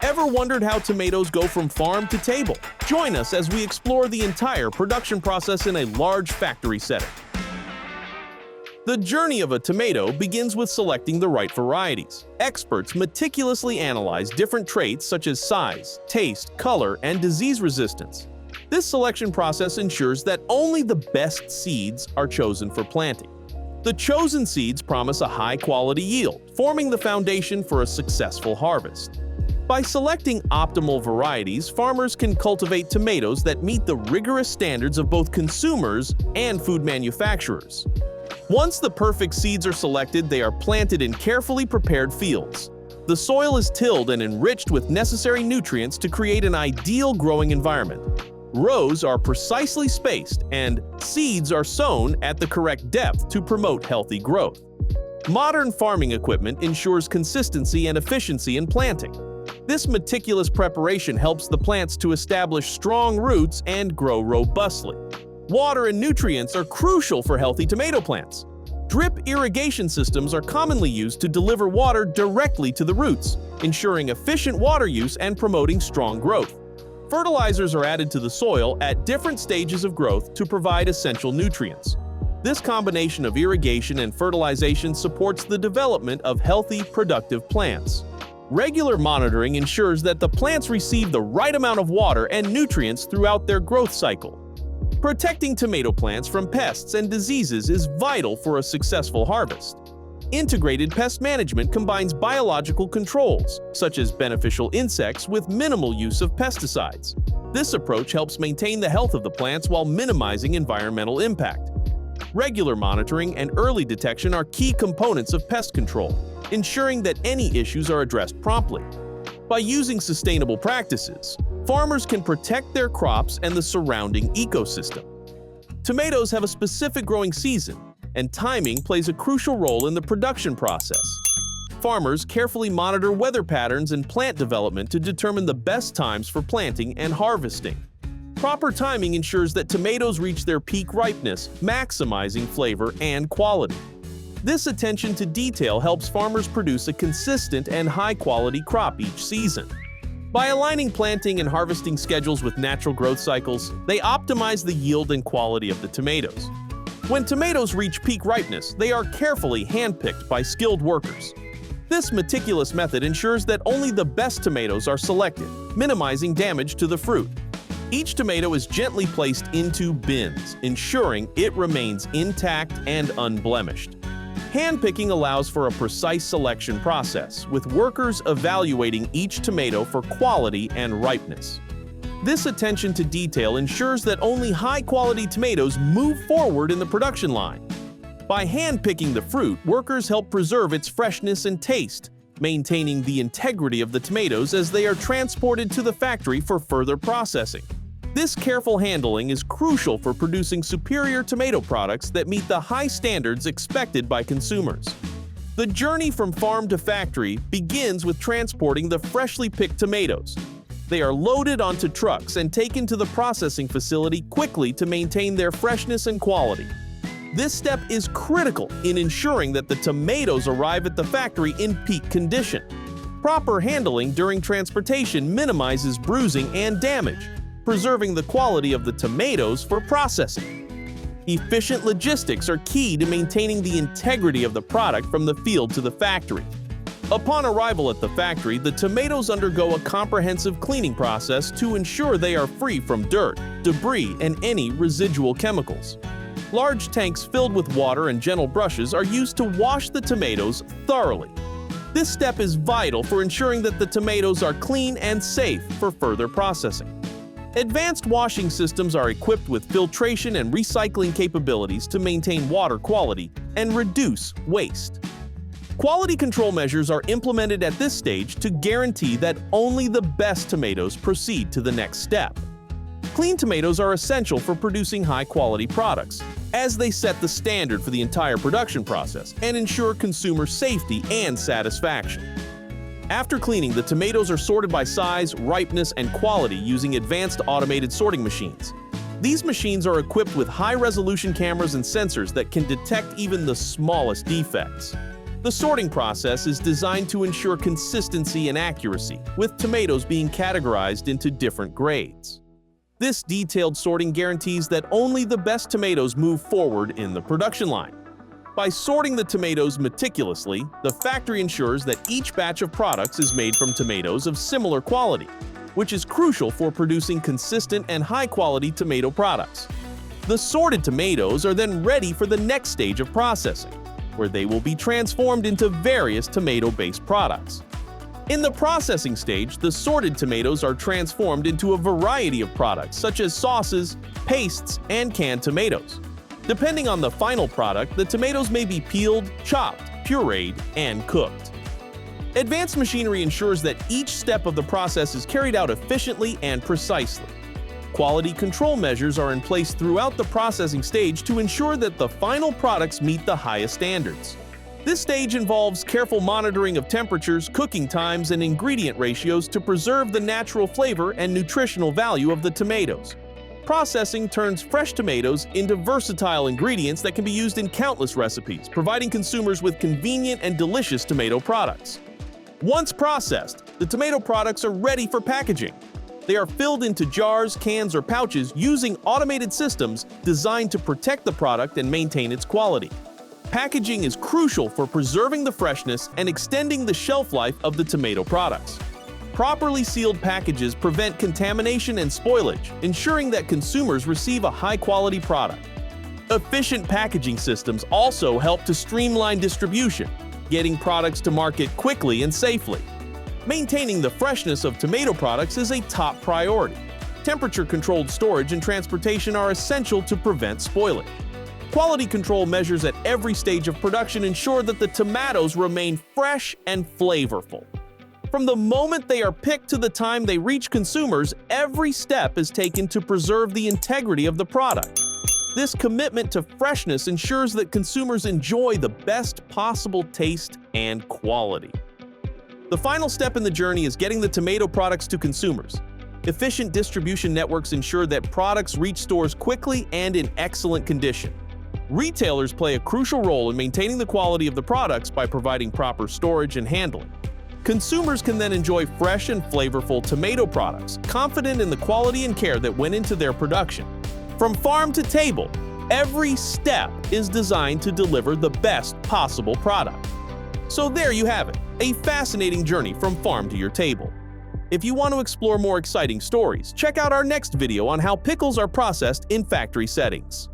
Ever wondered how tomatoes go from farm to table? Join us as we explore the entire production process in a large factory setting. The journey of a tomato begins with selecting the right varieties. Experts meticulously analyze different traits such as size, taste, color, and disease resistance. This selection process ensures that only the best seeds are chosen for planting. The chosen seeds promise a high-quality yield, forming the foundation for a successful harvest. By selecting optimal varieties, farmers can cultivate tomatoes that meet the rigorous standards of both consumers and food manufacturers. Once the perfect seeds are selected, they are planted in carefully prepared fields. The soil is tilled and enriched with necessary nutrients to create an ideal growing environment. Rows are precisely spaced, and seeds are sown at the correct depth to promote healthy growth. Modern farming equipment ensures consistency and efficiency in planting. This meticulous preparation helps the plants to establish strong roots and grow robustly. Water and nutrients are crucial for healthy tomato plants. Drip irrigation systems are commonly used to deliver water directly to the roots, ensuring efficient water use and promoting strong growth. Fertilizers are added to the soil at different stages of growth to provide essential nutrients. This combination of irrigation and fertilization supports the development of healthy, productive plants. Regular monitoring ensures that the plants receive the right amount of water and nutrients throughout their growth cycle. Protecting tomato plants from pests and diseases is vital for a successful harvest. Integrated pest management combines biological controls, such as beneficial insects, with minimal use of pesticides. This approach helps maintain the health of the plants while minimizing environmental impact. Regular monitoring and early detection are key components of pest control, ensuring that any issues are addressed promptly. By using sustainable practices, farmers can protect their crops and the surrounding ecosystem. Tomatoes have a specific growing season, and timing plays a crucial role in the production process. Farmers carefully monitor weather patterns and plant development to determine the best times for planting and harvesting. Proper timing ensures that tomatoes reach their peak ripeness, maximizing flavor and quality. This attention to detail helps farmers produce a consistent and high-quality crop each season. By aligning planting and harvesting schedules with natural growth cycles, they optimize the yield and quality of the tomatoes. When tomatoes reach peak ripeness, they are carefully handpicked by skilled workers. This meticulous method ensures that only the best tomatoes are selected, minimizing damage to the fruit. Each tomato is gently placed into bins, ensuring it remains intact and unblemished. Handpicking allows for a precise selection process, with workers evaluating each tomato for quality and ripeness. This attention to detail ensures that only high-quality tomatoes move forward in the production line. By handpicking the fruit, workers help preserve its freshness and taste, maintaining the integrity of the tomatoes as they are transported to the factory for further processing. This careful handling is crucial for producing superior tomato products that meet the high standards expected by consumers. The journey from farm to factory begins with transporting the freshly picked tomatoes. They are loaded onto trucks and taken to the processing facility quickly to maintain their freshness and quality. This step is critical in ensuring that the tomatoes arrive at the factory in peak condition. Proper handling during transportation minimizes bruising and damage, preserving the quality of the tomatoes for processing. Efficient logistics are key to maintaining the integrity of the product from the field to the factory. Upon arrival at the factory, the tomatoes undergo a comprehensive cleaning process to ensure they are free from dirt, debris, and any residual chemicals. Large tanks filled with water and gentle brushes are used to wash the tomatoes thoroughly. This step is vital for ensuring that the tomatoes are clean and safe for further processing. Advanced washing systems are equipped with filtration and recycling capabilities to maintain water quality and reduce waste. Quality control measures are implemented at this stage to guarantee that only the best tomatoes proceed to the next step. Clean tomatoes are essential for producing high-quality products, as they set the standard for the entire production process and ensure consumer safety and satisfaction. After cleaning, the tomatoes are sorted by size, ripeness, and quality using advanced automated sorting machines. These machines are equipped with high-resolution cameras and sensors that can detect even the smallest defects. The sorting process is designed to ensure consistency and accuracy, with tomatoes being categorized into different grades. This detailed sorting guarantees that only the best tomatoes move forward in the production line. By sorting the tomatoes meticulously, the factory ensures that each batch of products is made from tomatoes of similar quality, which is crucial for producing consistent and high-quality tomato products. The sorted tomatoes are then ready for the next stage of processing, where they will be transformed into various tomato-based products. In the processing stage, the sorted tomatoes are transformed into a variety of products such as sauces, pastes, and canned tomatoes. Depending on the final product, the tomatoes may be peeled, chopped, pureed, and cooked. Advanced machinery ensures that each step of the process is carried out efficiently and precisely. Quality control measures are in place throughout the processing stage to ensure that the final products meet the highest standards. This stage involves careful monitoring of temperatures, cooking times, and ingredient ratios to preserve the natural flavor and nutritional value of the tomatoes. Processing turns fresh tomatoes into versatile ingredients that can be used in countless recipes, providing consumers with convenient and delicious tomato products. Once processed, the tomato products are ready for packaging. They are filled into jars, cans, or pouches using automated systems designed to protect the product and maintain its quality. Packaging is crucial for preserving the freshness and extending the shelf life of the tomato products. Properly sealed packages prevent contamination and spoilage, ensuring that consumers receive a high-quality product. Efficient packaging systems also help to streamline distribution, getting products to market quickly and safely. Maintaining the freshness of tomato products is a top priority. Temperature-controlled storage and transportation are essential to prevent spoilage. Quality control measures at every stage of production ensure that the tomatoes remain fresh and flavorful. From the moment they are picked to the time they reach consumers, every step is taken to preserve the integrity of the product. This commitment to freshness ensures that consumers enjoy the best possible taste and quality. The final step in the journey is getting the tomato products to consumers. Efficient distribution networks ensure that products reach stores quickly and in excellent condition. Retailers play a crucial role in maintaining the quality of the products by providing proper storage and handling. Consumers can then enjoy fresh and flavorful tomato products, confident in the quality and care that went into their production. From farm to table, every step is designed to deliver the best possible product. So there you have it, a fascinating journey from farm to your table. If you want to explore more exciting stories, check out our next video on how pickles are processed in factory settings.